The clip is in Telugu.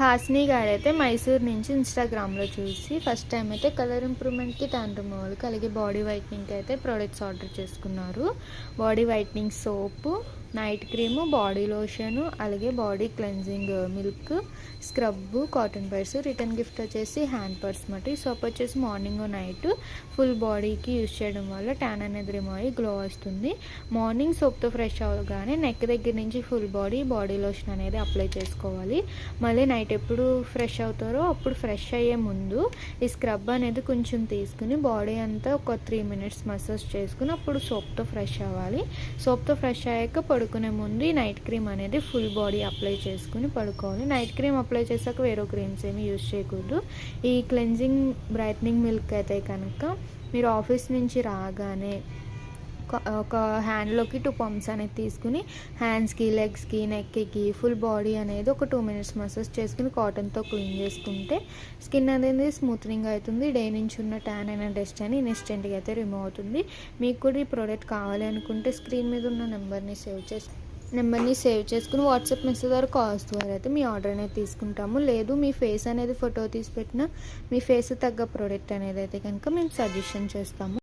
హాసిని గారైతే మైసూర్ నుంచి ఇన్స్టాగ్రామ్లో చూసి ఫస్ట్ టైం అయితే కలర్ ఇంప్రూవ్మెంట్కి, ట్యాన్ రిమూవల్కి, అలాగే బాడీ వైట్నింగ్కి అయితే ప్రొడక్ట్స్ ఆర్డర్ చేసుకున్నారు. బాడీ వైట్నింగ్ సోపు, నైట్ క్రీము, బాడీ లోషను, అలాగే body cleansing milk, scrub, cotton purse. Return gift వచ్చేసి హ్యాండ్ పర్స్ మాట. ఈ సోప్ వచ్చేసి మార్నింగ్ నైట్ ఫుల్ బాడీకి యూజ్ చేయడం వల్ల ట్యాన్ అనేది రిమూవ్ అయ్యి గ్లో వస్తుంది. మార్నింగ్ సోప్తో ఫ్రెష్ అవ్వగానే నెక్ దగ్గర నుంచి ఫుల్ బాడీ లోషన్ అనేది అప్లై చేసుకోవాలి. మళ్ళీ నైట్ ఎప్పుడు ఫ్రెష్ అవుతారో అప్పుడు ఫ్రెష్ అయ్యే ముందు ఈ స్క్రబ్ అనేది కొంచెం తీసుకుని బాడీ అంతా ఒక 3 minutes మసాజ్ చేసుకుని అప్పుడు సోప్తో ఫ్రెష్ అవ్వాలి. సోప్తో ఫ్రెష్ అయ్యాక పడుకునే ముందు ఈ నైట్ క్రీమ్ అనేది ఫుల్ బాడీ అప్లై చేసుకుని పడుకోవాలి. నైట్ క్రీమ్ అప్లై చేశాక వేరే క్రీమ్స్ ఏమి యూజ్ చేయకూడదు. ఈ క్లెన్జింగ్ బ్రైట్నింగ్ మిల్క్ అయితే కనుక మీరు ఆఫీస్ నుంచి రాగానే ఒక హ్యాండ్లోకి 2 pumps అనేది తీసుకుని హ్యాండ్స్కి, లెగ్స్కి, నెక్కి, ఫుల్ బాడీ అనేది ఒక 2 minutes మసాజ్ చేసుకుని కాటన్తో క్లీన్ చేసుకుంటే స్కిన్ అనేది స్మూత్నింగ్ అవుతుంది. డే నుంచి ఉన్న ట్యాన్ అయిన డస్ట్ అని ఇన్స్టెంట్గా అయితే రిమూవ్ అవుతుంది. మీకు కూడా ఈ ప్రోడక్ట్ కావాలి అనుకుంటే స్క్రీన్ మీద ఉన్న నెంబర్ని సేవ్ చేసుకుని వాట్సాప్ మెసేజ్ ద్వారా, కాల్స్ ద్వారా అయితే మీ ఆర్డర్ అనేది తీసుకుంటాము. లేదు మీ ఫేస్ అనేది ఫోటో తీసి పెట్టినా మీ ఫేస్ తగ్గ ప్రోడక్ట్ అనేది అయితే కనుక మేము సజెషన్ చేస్తాము.